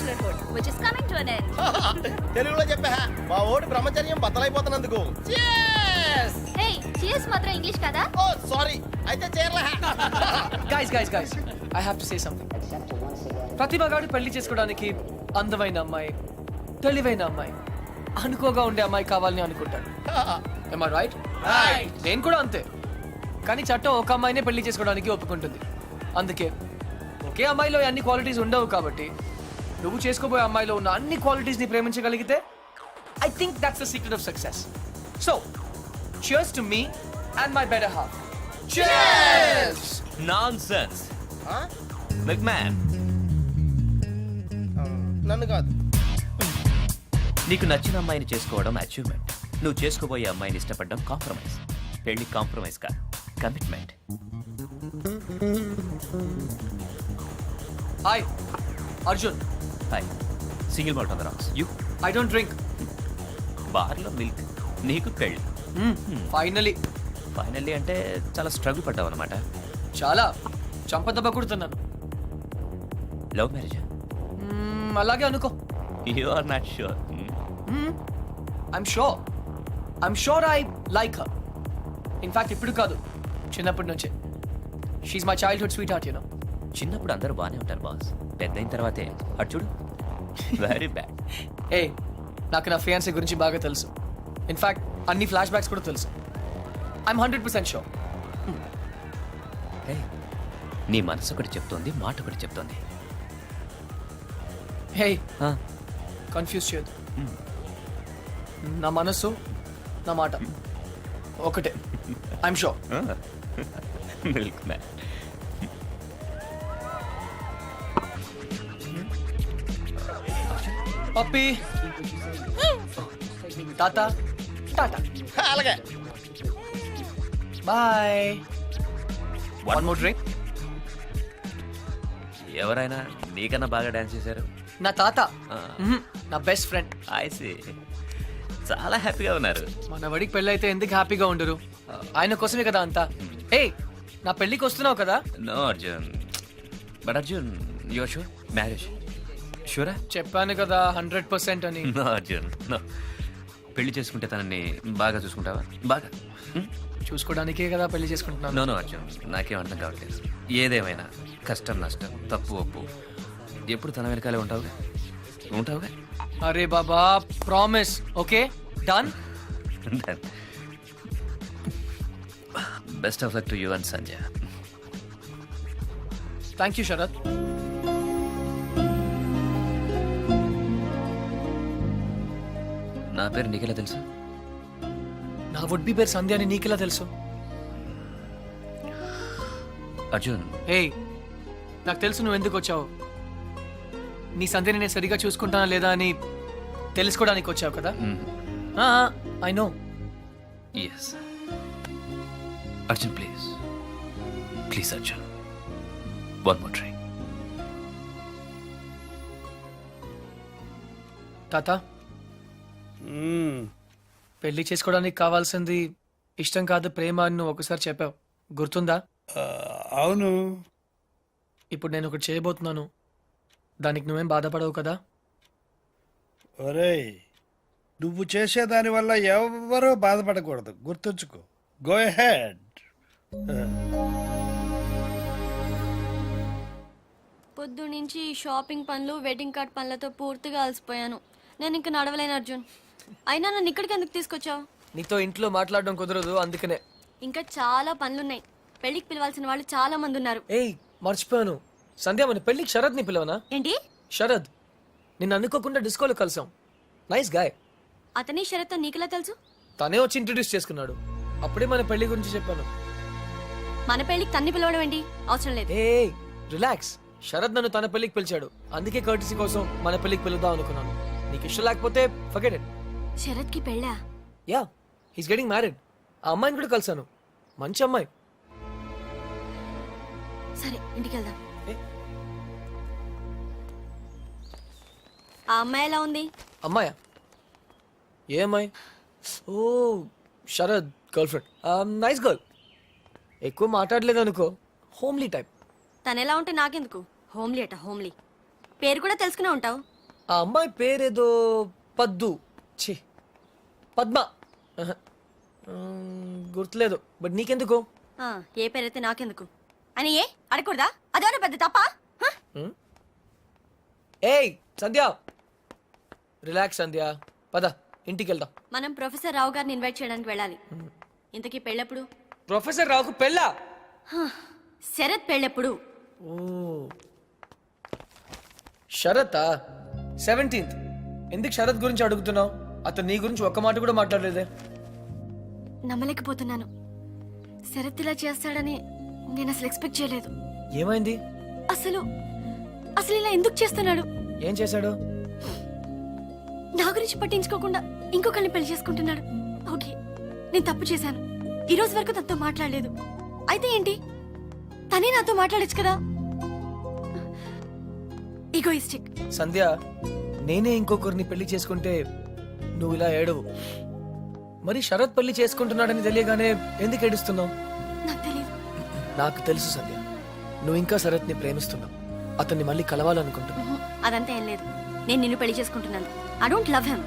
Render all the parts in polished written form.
bachelorhood, which is coming to an end. తెలుగులో చెప్పా మా ఓడి బ్రహ్మచర్యం బద్దలైపోతున్నందుకు. Hey, cheers మాత్రం ఇంగ్లీష్ కదా? ఓ సారీ, అయితే చేరలే. Guys I have to say something. Pratibha గారు పెళ్లి చేసుకోవడానికి అందమైన అమ్మాయి, తెలివైన అమ్మాయి, అనుకోగా ఉండే అమ్మాయి కావాలని అనుకుంటాడు. Am I right? నేను కూడా అంతే. కానీ చట్టం ఒక అమ్మాయినే పెళ్లి చేసుకోవడానికి ఒప్పుకుంటుంది. అందుకే ఒకే అమ్మాయిలో అన్ని క్వాలిటీస్ ఉండవు కాబట్టి నువ్వు చేసుకోబోయే అమ్మాయిలో ఉన్న అన్ని క్వాలిటీస్ ని ప్రేమించగలిగితే I think that's the secret of success. So cheers to me and my better half. Cheers! Nonsense man. నన్ను కాదు. నీకు నచ్చిన అమ్మాయిని చేసుకోవడం అచీవ్మెంట్. నువ్వు చేసుకోబోయే అమ్మాయిని ఇష్టపడడం కాంప్రమైజ్. పెళ్లి కాంప్రమైజ్ కాదు, commitment. Hi Arjun. Hi. Single malt on the rocks. You I don't drink. బార్లో మిల్క్. నీకు పెళ్లి. ఫైనల్లీ అంటే చాలా స్ట్రగుల్ పడ్డావు అనమాట. చాలా చంపదెబ్బ కొడుతున్నాను. Love marriage? అలాగే అనుకో. You are not sure. I'm sure I like her. In fact ఇప్పుడు కాదు, చిన్నప్పటి నుంచే. She's my childhood sweetheart, you know. చిన్నప్పుడు అందరూ బాగానే ఉంటారు బాస్, పెద్ద అయిన తర్వాతే అటు చూడు వెరీ బ్యాడ్. ఏ నాకు నా ఫియాన్సీ గురించి బాగా తెలుసు. ఇన్ఫాక్ట్ అన్ని ఫ్లాష్ బ్యాక్స్ కూడా తెలుసు. I'm 100% sure. నీ మనసు ఒకటి చెప్తోంది, మాట ఒకటి చెప్తోంది. హే కన్ఫ్యూజ్ చేయొద్దు. నా మనసు నా మాట ఒకటే. I'm sure. Milk man. Puppy తాత టాటా. అలాగే. బాయ్. One more drink. ఎవరైనా నీకన్నా బాగా డాన్స్ చేశారు? నా తాత, నా బెస్ట్ ఫ్రెండ్. ఐసి చాలా హ్యాపీగా ఉన్నారు. మన వడికి పెళ్ళి అయితే ఎందుకు హ్యాపీగా ఉండరు? ఆయన కోసమే కదా అంతా. ఏ నా పెళ్ళికి వస్తున్నావు కదా? No Arjun. But Arjun you are sure marriage? షూరా? చెప్పాను కదా 100% అని. No Arjun no. పెళ్లి చేసుకుంటే తనని బాగా చూసుకుంటావా? బాగా చూసుకోవడానికే కదా పెళ్లి చేసుకుంటున్నాను. నో నో అర్జున్, నాకేం అర్థం కావట్లేదు. ఏదేమైనా కష్టం నష్టం తప్పు ఒప్పు ఎప్పుడు తన వెనకాలే ఉంటావుగా. అరే బాబా promise. Okay done. Best of luck to you and Sanjay. Thank you Sharath. నా పేరు నీకెలా తెలుసు? నా వుడ్ బి పేరు సంధ్య అని నీకెలా తెలుసు? అర్జున్ ఏయ్ నాకు తెలుసు నువ్వు ఎందుకు వచ్చావు. నీ సంధ్యని నేను సరిగా చూసుకుంటానా లేదా అని తెలుసుకోవడానికి వచ్చావు కదా. I know. Yes Arjun please please Arjun one more drink. తాత పెళ్లి చేసుకోవడానికి కావాల్సింది ఇష్టం కాదు ప్రేమ అని నువ్వు ఒకసారి చెప్పావు, గుర్తుందా? అవును. ఇప్పుడు నేను ఒకటి చేయబోతున్నాను, దానికి నువ్వేం బాధపడవు కదా? ఒరేయ్ నువ్వు చేసేదాని వల్ల ఎవరూ బాధపడకూడదు, గుర్తుంచుకో. Go head. పొద్దు నుంచి షాపింగ్ పనులు వెడ్డింగ్ కార్డ్ పనులతో పూర్తిగా అలసిపోయాను. నేను ఇంక నడవలేను అర్జున్. అయినా నన్ను ఇక్కడికి ఎందుకు తీసుకొచ్చావు? నీతో ఇంట్లో మాట్లాడడం కుదరదు అందుకనే. ఇంకా చాలా పనులున్నాయి. పెళ్లికి పిలవాల్సిన వాళ్ళు చాలా మంది ఉన్నారు. ఏయ్ మర్చిపోయాను, సంధ్య మన పెళ్లికి శరద్ ని పిలవనా? ఏంటి శరద్? నిన్ను అనుకోకుండా డిస్కోలో కలిసాం. Nice guy. అతని షరత్ నీకెలా తెలుసు? తనే వచ్చి ఇంట్రడ్యూస్ చేసుకున్నాడు. అప్పుడే మన పెళ్లి గురించి చెప్పాను. మన పెళ్లికి తన్ని పిలవడం ఏంటి? అవసరం లేదు. ఏ రిలాక్స్. శరద్ నన్ను తన పెళ్లికి పిలిచాడు, అందుకే కర్టీసీ కోసం మన పెళ్లికి పిలుద్దాం అనుకున్నాను. నీకు ఇష్టం లేకపోతే ఫర్గెట్ ఇట్. శరత్ కి పెళ్ళా? Yeah, he's getting married. ఆ అమ్మాయిని కూడా కలిసాను, మంచి అమ్మాయి. సరే ఇంటికి వెళ్దాం. ఏ? ఆ అమ్మాయి ఎలా ఉంది? అమ్మాయా? ఏ అమ్మాయి? Oh Sharad girlfriend. Nice girl. ఎక్కువ మాట్లాడలేదు అనుకో, హోమ్లీ టైప్. తను ఎలా ఉంటే నాకెందుకు? హోమ్లీ అట హోమ్లీ. పేరు కూడా తెలుసుకునే ఉంటావు. ఆ అమ్మాయి పేరేదో పద్దు ఛీ పద్మ ఆహా. గుర్తులేదు బట్ నీకెందుకు ఏ పేరైతే నాకెందుకు అని ఏ అడగకూడదా అదేమన్నా పెద్ద తప్ప ఏయ్ సంధ్య రిలాక్స్ సంధ్య పద ఇంటికి వెళ్దాం. మనం ప్రొఫెసర్ రావు గారిని ఇన్వైట్ చేయడానికి వెళ్ళాలి. ఇంతకీ పెళ్ళెప్పుడు? ప్రొఫెసర్ రావుకు పెళ్ళా? శరత్ పెళ్ళెప్పుడు? ఓ శరత్ 17th. ఎందుకు శరత్ గురించి అడుగుతున్నావు? అతను నీ గురించి ఒక్క మాట కూడా మాట్లాడలేదే. నమ్మలేకపోతున్నాను. శరత్ ఇలా చేస్తాడని నేను అసలు ఎక్స్పెక్ట్ చేయలేదు. ఏమైంది? అసలు అసలు ఇలా ఎందుకు చేస్తున్నాడు? ఏం చేశాడు? నా గురించి పట్టించుకోకుండా ఇంకొకరిని పెళ్లి చేసుకుంటున్నాడు. ఓకే, నేను తప్పు చేశాను. ఈ రోజు వరకు తనతో మాట్లాడలేదు. అయితే ఏంటి, తనే నాతో మాట్లాడచ్చు కదా. ఈగోయిస్టిక్. సంధ్య నేనే ఇంకొకరిని పెళ్లి చేసుకుంటే నువ్వు ఇలా ఏడవు. మరి శరత్ పెళ్లి చేసుకుంటున్నాడని తెలియగానే ఎందుకు ఏడుస్తున్నావు? నాకు తెలియదు. నాకు తెలుసు సంధ్య, నువ్వు ఇంకా శరత్ని ప్రేమిస్తున్నావు. అతన్ని మళ్ళీ కలవాలనుకుంటున్నావు. అదంతా ఏం లేదు. నేను నిన్ను పెళ్లి చేసుకుంటున్నాను. I don't love him.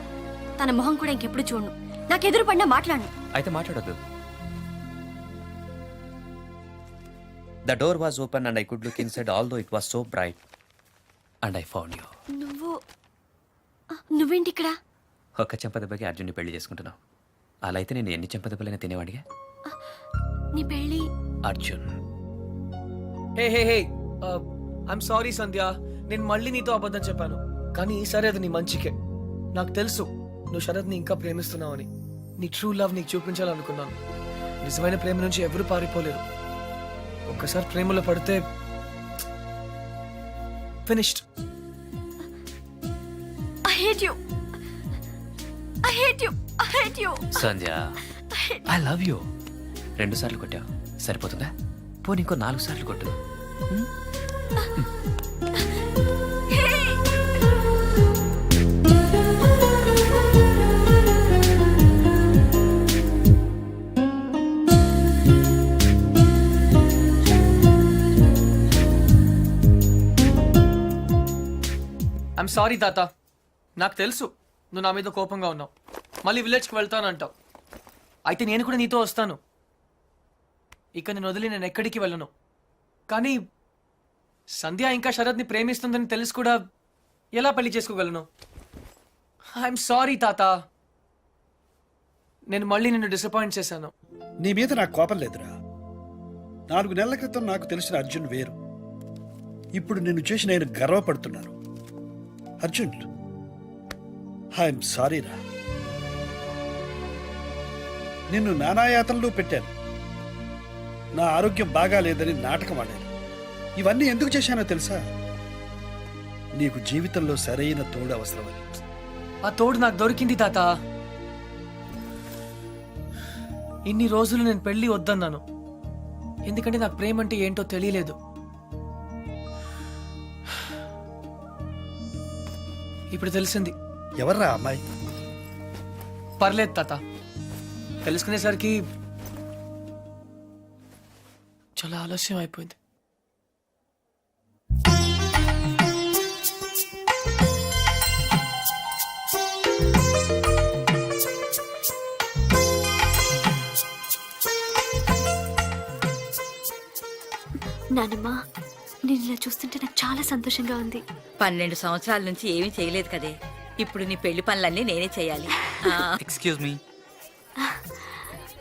తన మొహం కూడా ఇంకెప్పుడు చూడను. నాకు ఎదురు పడినా మాట్లాడను. అయితే మాట్లాడొద్దు. The door was open and I could look inside although it was so bright and I found you. నువ్వేంటి ఇక్కడ? ఒక్క చెంపదెబ్బకి అర్జున్ని పెళ్లి చేసుకుంటున్నావు. అలా అయితే నేను ఎన్ని చెంపదెబ్బలైనా తినేవాడిగా. నీ పెళ్లి అర్జున్. హే హే హే ఐఎమ్ సారీ సంధ్య, నేను మళ్ళీ నీతో అబద్ధం చెప్పాను. కానీ ఈసారి అది నీ మంచికే. నాకు తెలుసు నువ్వు శరత్ని ఇంకా ప్రేమిస్తున్నావని. నీ ట్రూ లవ్ నీకు చూపించాలనుకున్నాను. నిజమైన ప్రేమ నుంచి ఎవరు పారిపోలేరు. ఒక్కసారి ప్రేమలో పడితే finished. I hate you. I hate you. I hate you. Sandhya I love you. 2 సార్లు కొట్టావు, సరిపోతుందా? పోనీ ఇంకో 4 సార్లు కొట్టు. ఐఎమ్ సారీ తాత. నాకు తెలుసు నువ్వు నా మీద కోపంగా ఉన్నావు. మళ్ళీ విలేజ్కి వెళ్తానంటావు. అయితే నేను కూడా నీతో వస్తాను. ఇక నేను వదిలి నేను ఎక్కడికి వెళ్ళను. కానీ సంధ్య ఇంకా శరత్ని ప్రేమిస్తుందని తెలిసి కూడా ఎలా పెళ్లి చేసుకోగలను? ఐఎమ్ సారీ తాత. నేను మళ్ళీ నిన్ను డిసప్పాయింట్ చేశాను. నీ మీద నాకు కోపం లేదురా. 4 నెలల క్రితం నాకు తెలిసిన అర్జున్ వేరు. ఇప్పుడు నిన్ను చూసి నేను గర్వపడుతున్నాను. అర్జున్, ఐఎమ్ సారీ రా. నిన్ను నానాయాతనలో పెట్టాను. నా ఆరోగ్యం బాగా లేదని నాటకం ఆడాను. ఇవన్నీ ఎందుకు చేశానో తెలుసా? నీకు జీవితంలో సరైన తోడు అవసరమని. ఆ తోడు నాకు దొరికింది తాత. ఇన్ని రోజులు నేను పెళ్లి వద్దన్నాను. ఎందుకంటే నాకు ప్రేమ అంటే ఏంటో తెలియలేదు. ఇప్పుడు తెలిసింది. ఎవర్రా అమ్మాయి? పర్లేదు తాత, తెలుసుకునేసరికి చాలా ఆలస్యం అయిపోయింది. నానమ్మ, నేను ఇలా చూస్తుంటే నాకు చాలా సంతోషంగా ఉంది. 12 సంవత్సరాల నుంచి ఏమీ చేయలేదు కదే. ఇప్పుడు నీ పెళ్లి పనులన్నీ నేనే చేయాలి. Excuse me.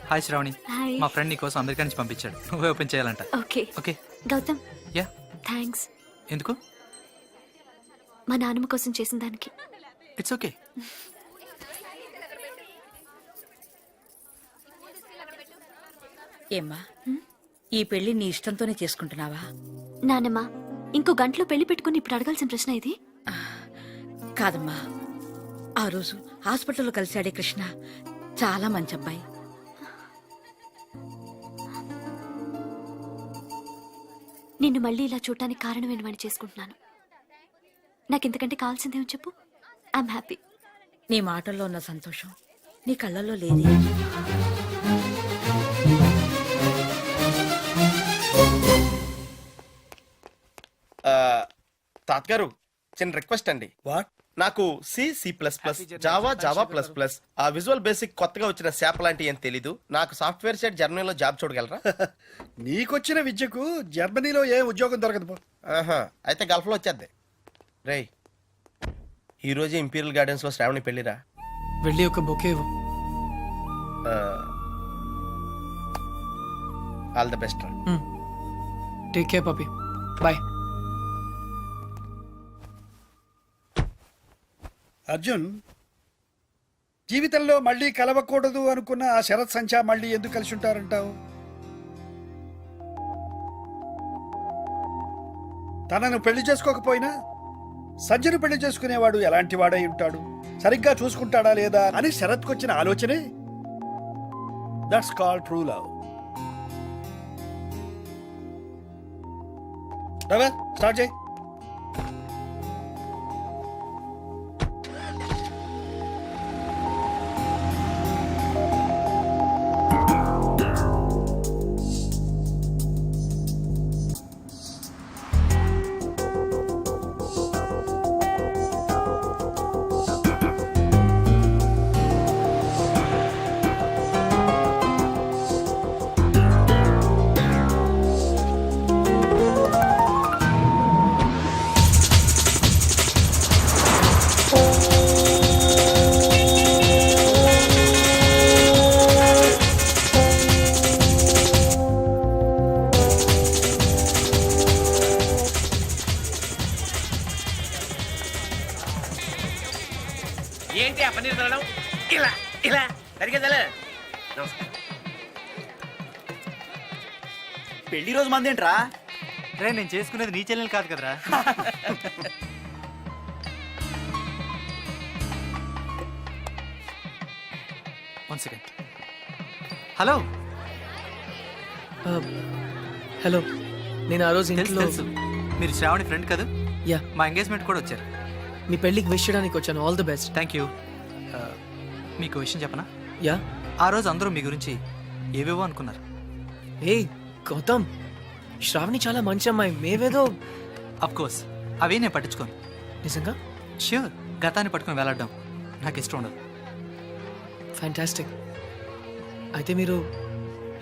Hi Shravani. Hi. మా ఫ్రెండ్ నీ కోసం అమెరికా నుంచి పంపించాడు. నువ్వే ఓపెన్ చేయాలంట. Okay okay. Gautam, yeah. Thanks. ఎందుకు? మా నాన్నమ్మ కోసం చేసిన దానికి. It's okay. ఏమ్మా, ఈ పెళ్లి నీ ఇష్టంతోనే చేసుకుంటున్నావా? నానమ్మ, ఇంకో గంటలో పెళ్లి పెట్టుకుని ఇప్పుడు అడగాల్సిన ప్రశ్న ఇది. కాదమ్మా, ఆ రోజు హాస్పిటల్లో కలిశాడే కృష్ణ చాలా మంచి అబ్బాయి. నిన్ను మళ్ళీ ఇలా చూడటానికి కారణం ఏమని చేసుకుంటున్నాను. నాకు ఇంతకంటే కావాల్సిందేమో చెప్పు. I'm happy. నీ మాటల్లో ఉన్న సంతోషం నీ కళ్ళల్లో లేదే. తాతగారు, చిన్న రిక్వెస్ట్ అండి. వాట్? నాకు C++, జావా++, ఆ విజువల్ బేసిక్ కొత్తగా వచ్చిన శాప్ లాంటి ఏం తెలీదు. నాకు సాఫ్ట్వేర్ సైడ్ జర్మనీలో జాబ్ చూడగలరా? నీకొచ్చిన విద్యకు జర్మనీలో ఏ ఉద్యోగం దొరకదు పో. ఆహా, అయితే గల్ఫ్లో వచ్చేద్ది. రేయ్, ఈ రోజు ఇంపీరియల్ గార్డెన్స్ లో శ్రావణి పెళ్లిరా. వెళ్ళి ఒక బొకే ఇవ్వు. ఆల్ ద బెస్ట్ రా. Take care పపి. బాయ్. అర్జున్, జీవితంలో మళ్ళీ కలవకూడదు అనుకున్న ఆ శరత్ సంచా మళ్ళీ ఎందుకు కలిసి ఉంటారంటావు? తనను పెళ్లి చేసుకోకపోయినా సంజను పెళ్లి చేసుకునేవాడు ఎలాంటి వాడై ఉంటాడు, సరిగ్గా చూసుకుంటాడా లేదా అని శరత్కు వచ్చిన ఆలోచనే that's call true love. Rava, start చేయి. ఏంటి ఆ పన్నీర్ తినడం? ఇలా ఇలా సరిగ్గా తెల. పెళ్లి రోజు మంది ఏంట్రా? రే నేను చేసుకునేది నీ చెల్లెలు కాదు కదరా. One second. హలో. హలో, నేను ఆ రోజు తెలుసు ఇంట్లో తెలుసు, మీరు శ్రావణి ఫ్రెండ్ కదా. యా, మా ఎంగేజ్మెంట్ కూడా వచ్చారు. మీ పెళ్ళికి విష్ చేయడానికి వచ్చాను. All the best. Thank you. మీకు విషయం చెప్పనా? యా. ఆ రోజు అందరూ మీ గురించి ఏవేవో అనుకున్నారు. ఏ గౌతమ్, శ్రావణి చాలా మంచి అమ్మాయి. మేవేదో అఫ్ కోర్స్ అవే నేను పట్టించుకోను. నిజంగా ష్యూర్, గతాన్ని పట్టుకుని వేలాడడం నాకు ఇష్టం ఉండదు. ఫ్యాంటాస్టిక్. అయితే మీరు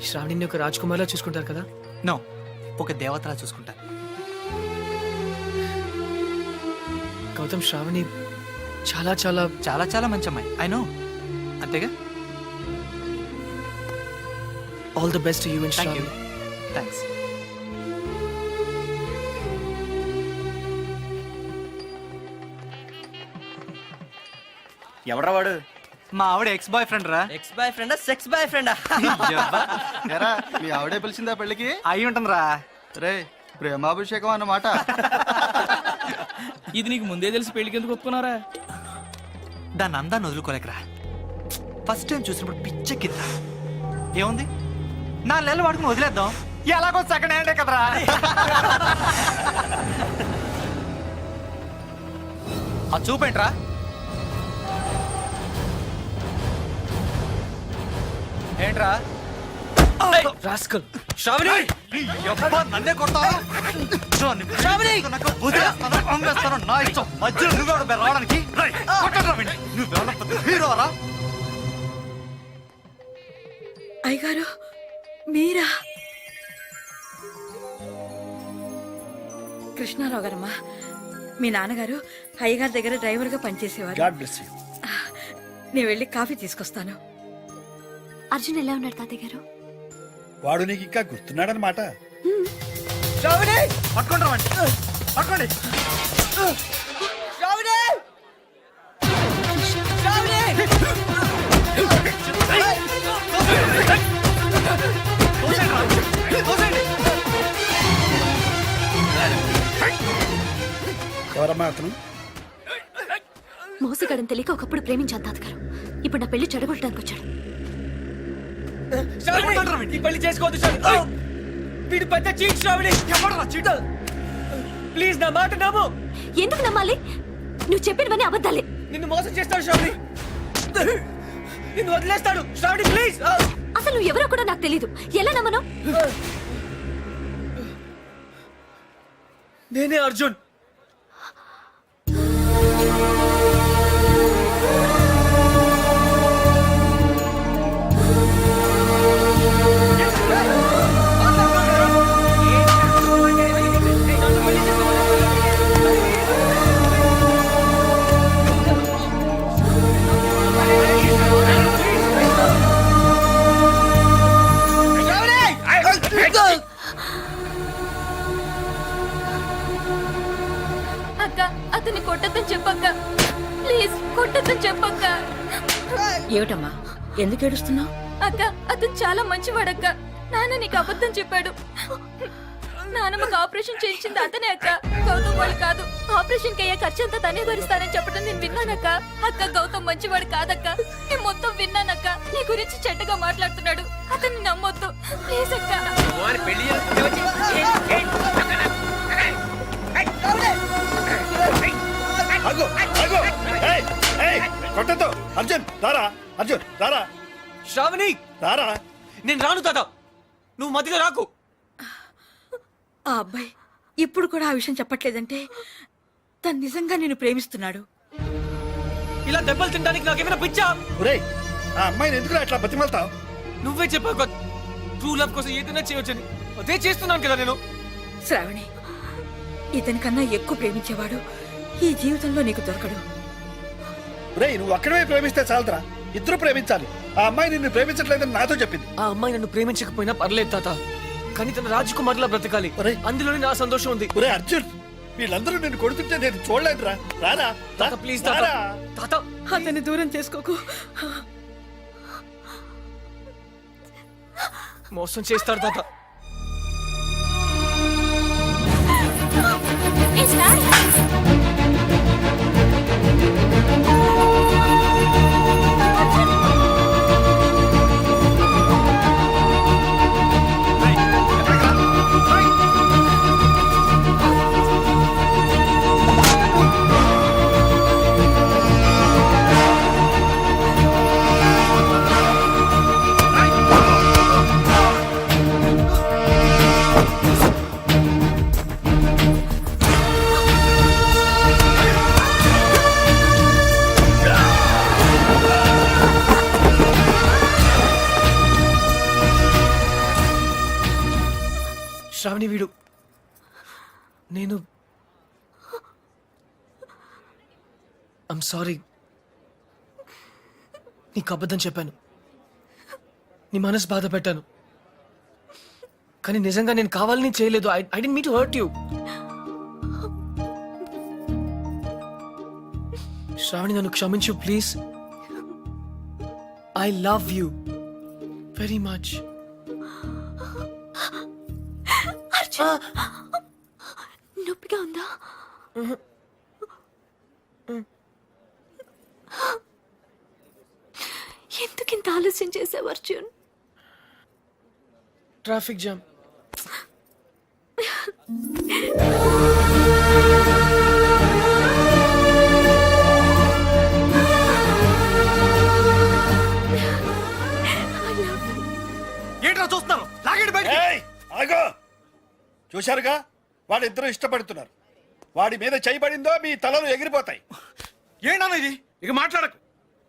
శ్రావణిని ఒక రాజ్కుమార్లా చూసుకుంటారు కదా? నో, ఒక దేవతలా చూసుకుంటాను. గౌతమ్, శ్రావణి చాలా చాలా చాలా చాలా మంచి అమ్మాయి. ఐ నో, అంతేగా. All the best you and thank you. Shravani. Thanks. ఎవడ్రా వాడు? మా ఆవిడ ఎక్స్ బాయ్ ఫ్రెండ్ రా. ఎక్స్ బాయ్ ఫ్రెండా, సెక్స్ బాయ్ ఫ్రెండా? ఎరా, మీ ఆవిడే పిలిచిందా పెళ్లికి? అయి ఉంటుంది రా. రే, ప్రేమాభిషేకం అన్నమాట. ఇది నీకు ముందే తెలిసి పెళ్లికి ఎందుకు ఒప్పుకున్నారా? దాన్ని అందాన్ని వదులుకోలేకరా. ఫస్ట్ టైం చూసినప్పుడు పిచ్చెక్కిందా. ఏముంది, 4 నెలలు వాడుకుని వదిలేద్దాం. ఎలాగో సెకండ్ హ్యాండే కదరా. అది చూపేంట్రా. ఏంట్రా రాస్కల్. శ్రావణి, నన్నే కొడతావా? నా ఇష్టం. మధ్యలో నువ్వెవడు రావడానికి? నువ్వెవడ హీరోరా? అయ్యగారు మీరా? కృష్ణారావు గారమ్మా, మీ నాన్నగారు అయ్యగారి దగ్గర డ్రైవర్గా పనిచేసేవారు. God bless you. నేను వెళ్ళి కాఫీ తీసుకొస్తాను. అర్జున్ ఎలా ఉన్నాడు తాతయ్య గారు? వాడు నీకు ఇంకా గుర్తున్నాడనమాట. శ్రావణి, పట్టుకోండి రావండి, పట్టుకోండి. శ్రావణి, శ్రావణి. ఎవరమ్మా అతను? మోసగాడని తెలియక ఒకప్పుడు ప్రేమించాను తాతగారు. ఇప్పుడు నా పెళ్లి చెడగొట్టడానికి వచ్చాడు. శ్రావణి, ఈ పెళ్లి చేసుకోవద్దు శ్రావణి. వీడు పెద్ద చీట్ శ్రావణి. ఎవడరా చీట? ప్లీజ్ నా మాట నమ్ము. ఎందుకు నమ్మాలి? నువ్వు చెప్పినవన్నీ అబద్ధాలే. నిన్ను మోసం చేస్తాడు శ్రావణి. నిన్ను వదిలేస్తాడు శ్రావణి. ప్లీజ్. అసలు నువ్వు ఎవరో కూడా నాకు తెలీదు. ఎలా నమ్మను? నేనే అర్జున్. అక్క అతన్ని కొట్టద్దని చెప్పక్క. ప్లీజ్ కొట్టద్దని చెప్పక్క. ఏమిటమ్మా ఎందుకు ఏడుస్తున్నావు? అక్క అతను చాలా మంచివాడక్క. నాన్న నీకు అబద్ధం చెప్పాడు. నాన్నమ్మకు ఆపరేషన్ చేయించింది అతనే అక్క, గౌతమ్ వాళ్ళు కాదు. ఆపరేషన్ కి అయ్యే ఖర్చంతా తనే భరిస్తానని చెప్పడం నేను విన్నానక్క. అక్క గౌతమ్ మంచివాడు కాదక్క, నేను మొత్తం విన్నానక్క. నీ గురించి చెడ్డగా మాట్లాడుతున్నాడు, అతన్ని నమ్మొద్దు ప్లీజ్ అక్క. ఆగు, ఆగు. ఏయ్, ఏయ్, కొట్టొద్దు. అర్జున్ రారా, అర్జున్ రారా, శ్రావణి రారా. నేను రాను తాత, నువ్వు మధ్యలో రాకు. ఆ అబ్బాయి ఇప్పుడు కూడా ఆ విషయం చెప్పట్లేదంటే తను నిజంగా నిన్ను ప్రేమిస్తున్నాడు. ఇలా దెబ్బలు తినడానికి నాకేమైనా పిచ్చా? ఒరేయ్, ఆ అమ్మాయిని ఎందుకు అట్లా బతిమాలతావు? నువ్వే చెప్పావు ట్రూ లవ్ కోసం ఏదైనా చేయొచ్చని, అదే చేస్తున్నాను కదా నేను. శ్రావణి, ఇతని కన్నా ఎక్కువ ప్రేమించేవాడు ఈ జీవితంలో నీకు దొరకడు. ఒరేయ్, నువ్వు అక్కడే ప్రేమిస్తే చాలదురా, ఇద్దరు ప్రేమించాలి. ఆ అమ్మాయి నిన్ను ప్రేమించట్లేదని నాతో చెప్పింది. ఆ అమ్మాయి నన్ను ప్రేమించకపోయినా పర్లేదు తాత, కానీ తన రాజకుమార్లా బ్రతకాలి. ఒరేయ్. అందులోనే నా సంతోషం ఉంది. ఒరే అర్జున్, వీళ్ళందరూ నిన్ను కొడుతుంటే నేను చూడలేదురా. రారా, తాత ప్లీజ్ తాత, రారా. తాత అతన్ని దూరం చేసుకోకు. మోసం చేస్తాడు తాత. శ్రావణి వీడు, నేను ఐమ్ సారీ, నీకు అబద్ధం చెప్పాను, నీ మనసు బాధ పెట్టాను. కానీ నిజంగా నేను కావాలని చేయలేదు. I don't mean to hurt you. Shravani నన్ను క్షమించు please. I love you very much. నొప్పిగా ఉందా? ఎందుకింత ఆలస్యం చేసావు అర్జున్? Traffic jam. ఏంట్రా చూస్తాను? లాగండి బయటికి. ఏయ్, ఆగు. చూశారుగా, వాళ్ళిద్దరూ ఇష్టపడుతున్నారు. వాడి మీద చేయబడిందో మీ తలలు ఎగిరిపోతాయి. ఏంటన్నా ఇది? ఇక మాట్లాడకు.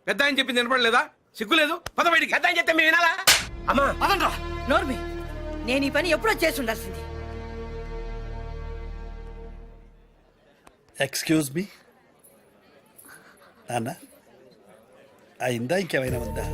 పెద్ద ఆయన చెప్పింది వినపడలేదా? సిగ్గులేదు? పద బయటికి. పెద్ద ఆయన చెప్తే మేము వినాలా? అమ్మా పదండ్రా. నోర్మి, నేను ఈ పని ఎప్పుడో చేసి ఉండాల్సింది. ఎక్స్క్యూజ్ మీ నాన్న, అయిందా ఇంకేమైనా ఉందా?